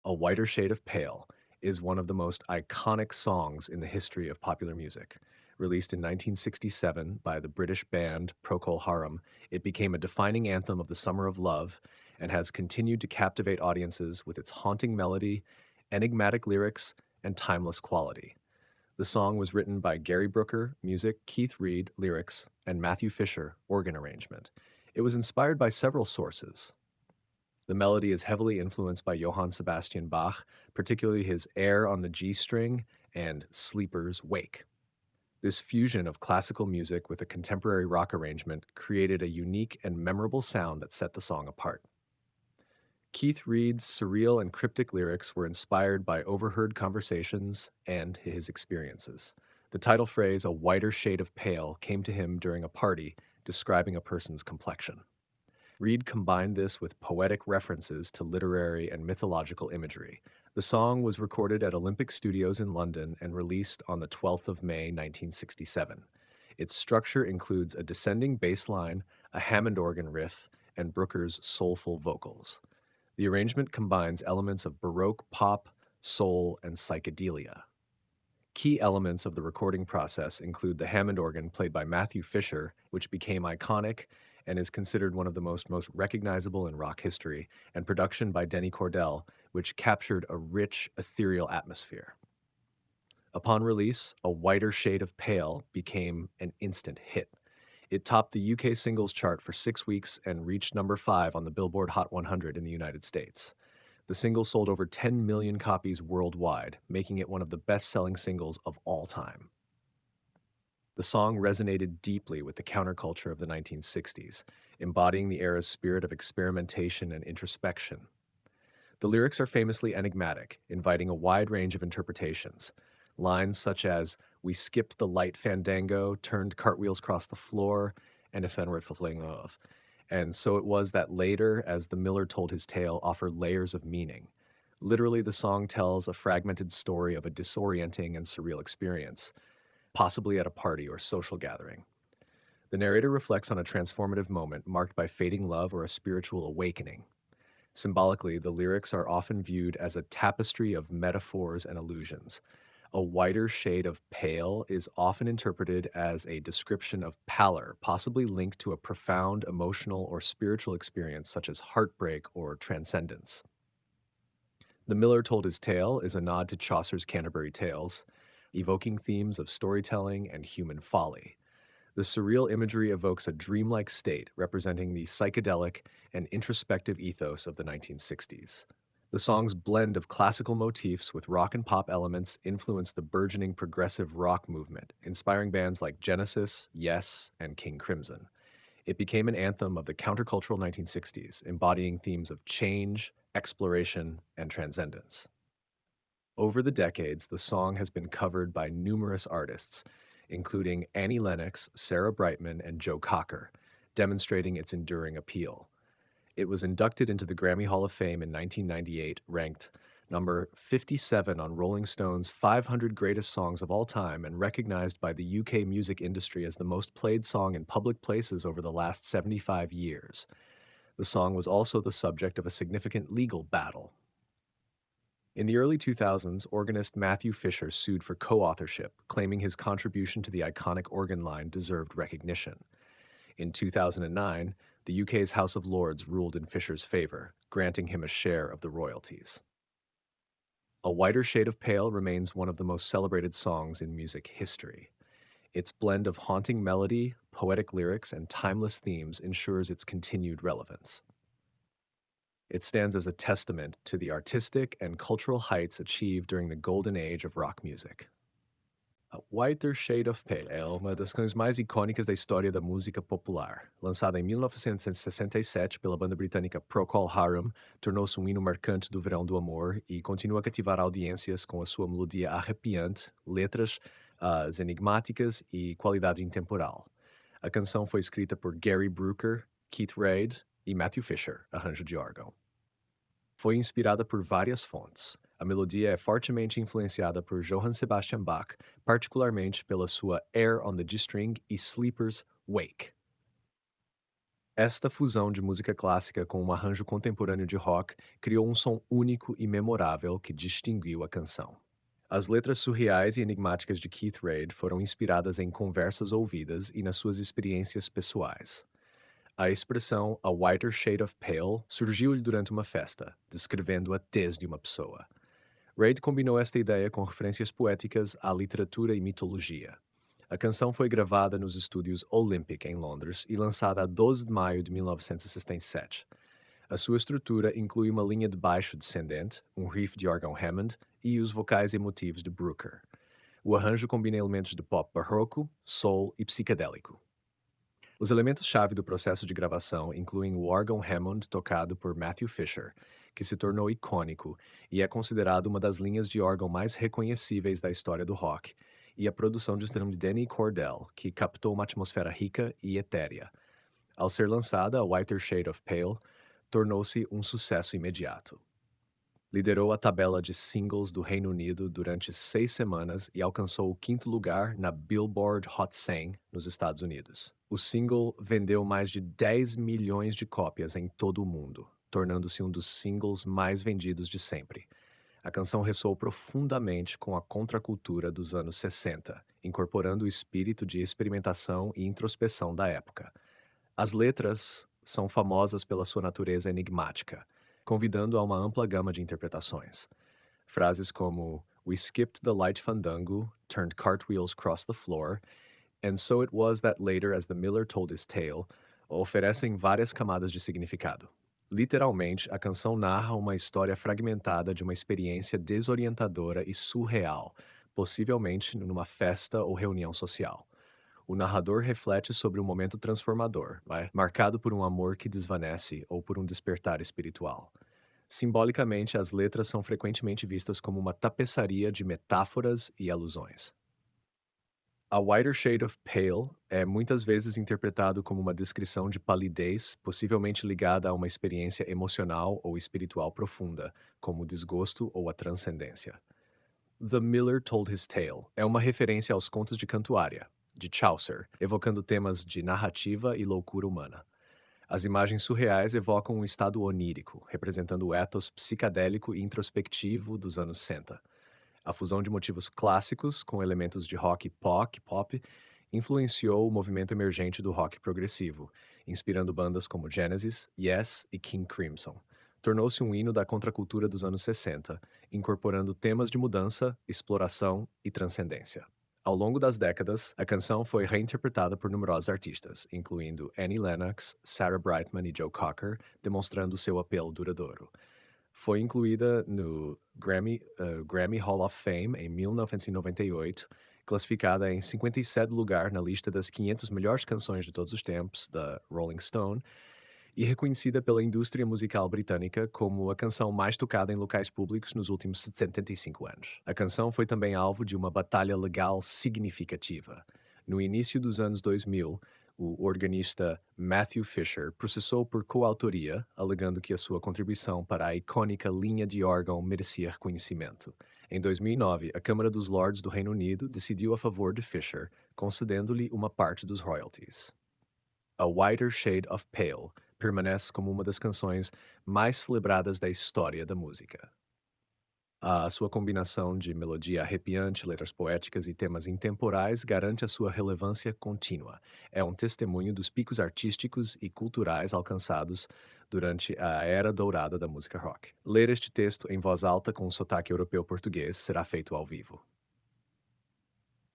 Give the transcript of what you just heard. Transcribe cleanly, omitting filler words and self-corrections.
A Whiter Shade of Pale is one of the most iconic songs in the history of popular music. Released in 1967 by the British band Procol Harum, it became a defining anthem of the summer of love and has continued to captivate audiences with its haunting melody, enigmatic lyrics, and timeless quality. The song was written by Gary Brooker, music, Keith Reid, lyrics, and Matthew Fisher, organ arrangement. It was inspired by several sources. The melody is heavily influenced by Johann Sebastian Bach, particularly his Air on the G string and Sleeper's Wake. This fusion of classical music with a contemporary rock arrangement created a unique and memorable sound that set the song apart. Keith Reid's surreal and cryptic lyrics were inspired by overheard conversations and his experiences. The title phrase, a whiter shade of pale, came to him during a party describing a person's complexion. Reid combined this with poetic references to literary and mythological imagery. The song was recorded at Olympic Studios in London and released on the 12th of May, 1967. Its structure includes a descending bass line, a Hammond organ riff, and Brooker's soulful vocals. The arrangement combines elements of Baroque pop, soul, and psychedelia. Key elements of the recording process include the Hammond organ played by Matthew Fisher, which became iconic and is considered one of the most recognizable in rock history, and production by Denny Cordell, which captured a rich, ethereal atmosphere. Upon release, A Whiter Shade of Pale became an instant hit. It topped the UK singles chart for 6 weeks and reached number 5 on the Billboard Hot 100 in the United States. The single sold over 10 million copies worldwide, making it one of the best-selling singles of all time. The song resonated deeply with the counterculture of the 1960s, embodying the era's spirit of experimentation and introspection. The lyrics are famously enigmatic, inviting a wide range of interpretations. Lines such as, "We skipped the light fandango, turned cartwheels across the floor, and if en fling of." And so it was that later, as the miller told his tale, offer layers of meaning. Literally, the song tells a fragmented story of a disorienting and surreal experience, possibly at a party or social gathering. The narrator reflects on a transformative moment marked by fading love or a spiritual awakening. Symbolically, the lyrics are often viewed as a tapestry of metaphors and allusions. A whiter shade of pale is often interpreted as a description of pallor, possibly linked to a profound emotional or spiritual experience such as heartbreak or transcendence. The Miller Told His Tale is a nod to Chaucer's Canterbury Tales, evoking themes of storytelling and human folly. The surreal imagery evokes a dreamlike state representing the psychedelic and introspective ethos of the 1960s. The song's blend of classical motifs with rock and pop elements influenced the burgeoning progressive rock movement, inspiring bands like Genesis, Yes, and King Crimson. It became an anthem of the countercultural 1960s, embodying themes of change, exploration, and transcendence. Over the decades, the song has been covered by numerous artists, including Annie Lennox, Sarah Brightman, and Joe Cocker, demonstrating its enduring appeal. It was inducted into the Grammy Hall of Fame in 1998, ranked number 57 on Rolling Stone's 500 Greatest Songs of All Time, and recognized by the UK music industry as the most played song in public places over the last 75 years. The song was also the subject of a significant legal battle. In the early 2000s, organist Matthew Fisher sued for co-authorship, claiming his contribution to the iconic organ line deserved recognition. In 2009, the UK's House of Lords ruled in Fisher's favor, granting him a share of the royalties. A Whiter Shade of Pale remains one of the most celebrated songs in music history. Its blend of haunting melody, poetic lyrics, and timeless themes ensures its continued relevance. It stands as a testament to the artistic and cultural heights achieved during the golden age of rock music. A Whiter Shade of Pale é uma das canções mais icônicas da história da música popular. Lançada em 1967 pela banda britânica Procol Harum, tornou-se um hino marcante do verão do amor e continua a cativar audiências com a sua melodia arrepiante, letras enigmáticas e qualidade intemporal. A canção foi escrita por Gary Brooker, Keith Reid e Matthew Fisher, arranjo de órgão. Foi inspirada por várias fontes. A melodia é fortemente influenciada por Johann Sebastian Bach, particularmente pela sua Air on the G-string e Sleeper's Wake. Esta fusão de música clássica com um arranjo contemporâneo de rock criou um som único e memorável que distinguiu a canção. As letras surreais e enigmáticas de Keith Reid foram inspiradas em conversas ouvidas e nas suas experiências pessoais. A expressão "a whiter shade of pale" surgiu durante uma festa, descrevendo a tez de uma pessoa. Reid combinou esta ideia com referências poéticas à literatura e mitologia. A canção foi gravada nos estúdios Olympic, em Londres, e lançada a 12 de maio de 1967. A sua estrutura inclui uma linha de baixo descendente, um riff de órgão Hammond e os vocais emotivos de Brooker. O arranjo combina elementos de pop barroco, soul e psicadélico. Os elementos-chave do processo de gravação incluem o órgão Hammond tocado por Matthew Fisher, que se tornou icônico e é considerado uma das linhas de órgão mais reconhecíveis da história do rock, e a produção de Danny Cordell, que captou uma atmosfera rica e etérea. Ao ser lançada, a Whiter Shade of Pale tornou-se um sucesso imediato. Liderou a tabela de singles do Reino Unido durante 6 semanas e alcançou o quinto lugar na Billboard Hot 100 nos Estados Unidos. O single vendeu mais de 10 milhões de cópias em todo o mundo, tornando-se um dos singles mais vendidos de sempre. A canção ressoou profundamente com a contracultura dos anos 60, incorporando o espírito de experimentação e introspeção da época. As letras são famosas pela sua natureza enigmática, convidando a uma ampla gama de interpretações. Frases como "We skipped the light fandango, turned cartwheels across the floor, and so it was that later as the miller told his tale" oferecem várias camadas de significado. Literalmente, a canção narra uma história fragmentada de uma experiência desorientadora e surreal, possivelmente numa festa ou reunião social. O narrador reflete sobre um momento transformador, marcado por um amor que desvanece ou por um despertar espiritual. Simbolicamente, as letras são frequentemente vistas como uma tapeçaria de metáforas e alusões. A Whiter Shade of Pale é muitas vezes interpretado como uma descrição de palidez, possivelmente ligada a uma experiência emocional ou espiritual profunda, como o desgosto ou a transcendência. The Miller Told His Tale é uma referência aos contos de Cantuária, de Chaucer, evocando temas de narrativa e loucura humana. As imagens surreais evocam um estado onírico, representando o ethos psicadélico e introspectivo dos anos 60. A fusão de motivos clássicos com elementos de rock pop influenciou o movimento emergente do rock progressivo, inspirando bandas como Genesis, Yes e King Crimson. Tornou-se um hino da contracultura dos anos 60, incorporando temas de mudança, exploração e transcendência. Ao longo das décadas, a canção foi reinterpretada por numerosos artistas, incluindo Annie Lennox, Sarah Brightman e Joe Cocker, demonstrando seu apelo duradouro. Foi incluída no Grammy Hall of Fame em 1998, classificada em 57º lugar na lista das 500 melhores canções de todos os tempos, da Rolling Stone, e reconhecida pela indústria musical britânica como a canção mais tocada em locais públicos nos últimos 75 anos. A canção foi também alvo de uma batalha legal significativa. No início dos anos 2000, o organista Matthew Fisher processou por coautoria, alegando que a sua contribuição para a icônica linha de órgão merecia reconhecimento. Em 2009, a Câmara dos Lords do Reino Unido decidiu a favor de Fisher, concedendo-lhe uma parte dos royalties. A Whiter Shade of Pale permanece como uma das canções mais celebradas da história da música. A sua combinação de melodia arrepiante, letras poéticas e temas intemporais garante a sua relevância contínua. É um testemunho dos picos artísticos e culturais alcançados durante a era dourada da música rock. Ler este texto em voz alta com um sotaque europeu-português será feito ao vivo.